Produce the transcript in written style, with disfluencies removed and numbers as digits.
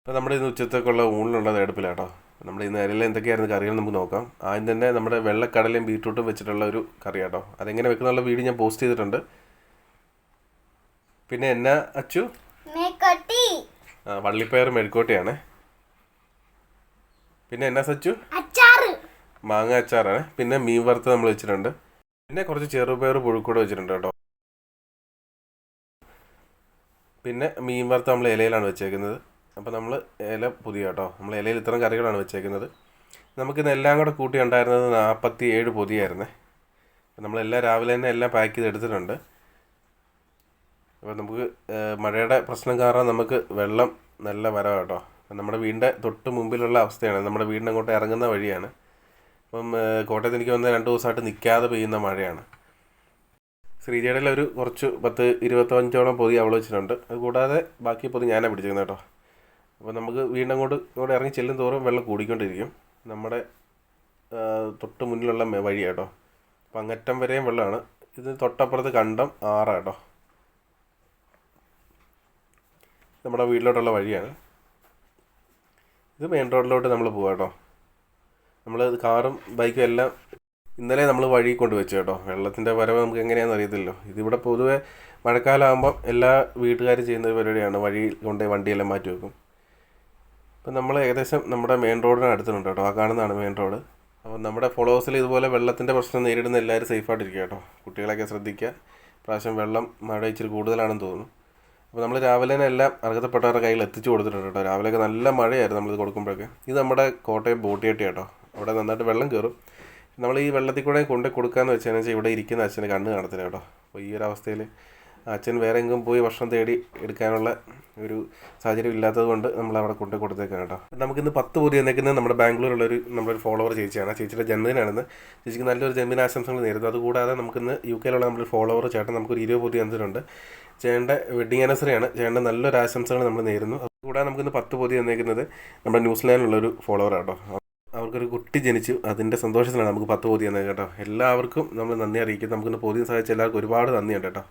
അപ്പോൾ നമ്മുടെ ഇന്ന് ഉച്ചത്തേക്കുള്ള ഊണിലുള്ളത് അടുപ്പിലാട്ടോ. നമ്മുടെ ഇന്ന് ഇലയിൽ എന്തൊക്കെയായിരുന്നു കറികൾ നമുക്ക് നോക്കാം. ആദ്യം തന്നെ നമ്മുടെ വെള്ളക്കടലയും ബീട്രൂട്ടും വെച്ചിട്ടുള്ള ഒരു കറിയാട്ടോ. അതെങ്ങനെ വെക്കുന്നുള്ള വീഡിയോ ഞാൻ പോസ്റ്റ് ചെയ്തിട്ടുണ്ട്. പിന്നെ എന്നാ അച്ചു വള്ളിപ്പയർ മെഴുക്കോട്ടിയാണ്. പിന്നെ എന്നാ സച്ചു മാങ്ങ അച്ചാറാണ്. പിന്നെ മീൻ വറുത്ത് നമ്മൾ വെച്ചിട്ടുണ്ട്. പിന്നെ കുറച്ച് ചെറുപയർ പുഴുക്കൂടെ വെച്ചിട്ടുണ്ട് കേട്ടോ. പിന്നെ മീൻ വറുത്ത് നമ്മൾ ഇലയിലാണ് വെച്ചേക്കുന്നത്. അപ്പോൾ നമ്മൾ ഇല പുതിയ കേട്ടോ. നമ്മൾ ഇലയിൽ ഇത്തരം കറികളാണ് വെച്ചേക്കുന്നത്. നമുക്കിന്ന് എല്ലാം കൂടെ കൂട്ടി ഉണ്ടായിരുന്നത് 47 പൊതിയായിരുന്നേ. നമ്മളെല്ലാം രാവിലെ തന്നെ എല്ലാം പാക്ക് ചെയ്ത് എടുത്തിട്ടുണ്ട്. അപ്പോൾ നമുക്ക് മഴയുടെ പ്രശ്നം കാരണം നമുക്ക് വെള്ളം നല്ല വരവാണ് കേട്ടോ. നമ്മുടെ വീടിൻ്റെ തൊട്ട് മുമ്പിലുള്ള അവസ്ഥയാണ്. നമ്മുടെ വീടിൻ്റെ അങ്ങോട്ട് ഇറങ്ങുന്ന വഴിയാണ്. അപ്പം കോട്ടയത്ത് എനിക്ക് വന്ന 2 ദിവസമായിട്ട് നിൽക്കാതെ പെയ്യുന്ന മഴയാണ്. ശ്രീജയുടെ ഒരു കുറച്ച് 10-25ഓളം പൊതി അവൾ വെച്ചിട്ടുണ്ട്. അത് കൂടാതെ ബാക്കി പൊതി ഞാനാണ് പിടിച്ചിരിക്കുന്നത് കേട്ടോ. അപ്പോൾ നമുക്ക് വീടിനങ്ങോട്ട് ഇവിടെ ഇറങ്ങി ചെല്ലും തോറും വെള്ളം കൂടിക്കൊണ്ടിരിക്കും. നമ്മുടെ തൊട്ട് മുന്നിലുള്ള വഴി കേട്ടോ. അപ്പോൾ അങ്ങറ്റം വരെയും വെള്ളമാണ്. ഇത് തൊട്ടപ്പുറത്ത് കണ്ടം 6 കേട്ടോ. നമ്മുടെ വീട്ടിലോട്ടുള്ള വഴിയാണ്. ഇത് മെയിൻ റോഡിലോട്ട് നമ്മൾ പോകാം കേട്ടോ. നമ്മൾ കാറും ബൈക്കും എല്ലാം ഇന്നലെ നമ്മൾ വഴി കൊണ്ട് വെച്ചു കേട്ടോ. വെള്ളത്തിൻ്റെ വരവ് നമുക്ക് എങ്ങനെയാണെന്ന് അറിയത്തില്ലല്ലോ. ഇതിവിടെ പൊതുവെ മഴക്കാലമാകുമ്പം എല്ലാ വീട്ടുകാരും ചെയ്യുന്ന ഒരു പരിപാടിയാണ്. വഴി കൊണ്ട് വണ്ടിയെല്ലാം മാറ്റി വെക്കും. അപ്പം നമ്മൾ ഏകദേശം നമ്മുടെ മെയിൻ റോഡിന് അടുത്തുണ്ട് കേട്ടോ. ആ കാണുന്നതാണ് മെയിൻ റോഡ്. അപ്പോൾ നമ്മുടെ ഫോളോവേഴ്സിൽ ഇതുപോലെ വെള്ളത്തിൻ്റെ പ്രശ്നം നേരിടുന്ന എല്ലാവരും സേഫായിട്ടിരിക്കുക കേട്ടോ. കുട്ടികളെയൊക്കെ ശ്രദ്ധിക്കുക. പ്രാവശ്യം വെള്ളം മഴ ഇച്ചിരി കൂടുതലാണെന്ന് തോന്നുന്നു. അപ്പോൾ നമ്മൾ രാവിലെ തന്നെ എല്ലാം അർഹതപ്പെട്ടവരുടെ കയ്യിൽ എത്തിച്ചു കൊടുത്തിട്ടുണ്ട് കേട്ടോ. രാവിലെയൊക്കെ നല്ല മഴയായിരുന്നു നമ്മളിത് കൊടുക്കുമ്പോഴൊക്കെ. ഇത് നമ്മുടെ കോട്ടയം ബോട്ടിയെട്ടി കേട്ടോ. അവിടെ നന്നായിട്ട് വെള്ളം കയറും. നമ്മൾ ഈ വെള്ളത്തിൽ കൂടെ കൊണ്ട് കൊടുക്കാമെന്ന് വെച്ചാൽ ഇവിടെ ഇരിക്കുന്ന അച്ഛന് കണ്ണ് കാണത്തില്ല കേട്ടോ. അപ്പോൾ ഈ ഒരു അവസ്ഥയിൽ അച്ഛൻ വേറെ എങ്ങും പോയി ഭക്ഷണം തേടി എടുക്കാനുള്ള ഒരു സാഹചര്യം ഇല്ലാത്തത് കൊണ്ട് നമ്മൾ അവിടെ കൊണ്ട് കൊടുത്തേക്കാണ് കേട്ടോ. നമുക്കിന്ന് 10 പൊതി എന്നേക്കുന്നത് നമ്മുടെ ബാംഗ്ലൂരുള്ളൊരു നമ്മളൊരു ഫോളോവർ ചേച്ചിയാണ്. ചേച്ചിയുടെ ജന്മദിനാണെന്ന്. ചേച്ചിക്ക് നല്ലൊരു ജന്മദിനാശംസകൾ നേരുന്നു. അതുകൂടാതെ നമുക്കിന്ന് UK നമ്മളൊരു ഫോളോവർ ചേട്ടൻ നമുക്കൊരു 20 പൊതി തന്നിട്ടുണ്ട്. ചേട്ടൻ്റെ വെഡിങ് ആനിവേഴ്സറിയാണ്. ചേട്ടൻ്റെ നല്ലൊരു ആശംസകൾ നമ്മൾ നേരുന്നു. അതുകൂടാതെ നമുക്കിന്ന് 10 പൊതി എന്നേക്കുന്നത് നമ്മുടെ ന്യൂസിലാൻഡിലുള്ളൊരു ഫോളോവറാണ് കേട്ടോ. അവർക്കൊരു കുട്ടി ജനിച്ചു. അതിൻ്റെ സന്തോഷത്തിലാണ് നമുക്ക് 10 പൊതി തന്നത് കേട്ടോ. എല്ലാവർക്കും നമ്മൾ നന്ദി അറിയിക്കും. നമുക്കിന്ന് പൊതിയും സഹായിച്ച എല്ലാവർക്കും ഒരുപാട് നന്ദിയുണ്ട് കേട്ടോ.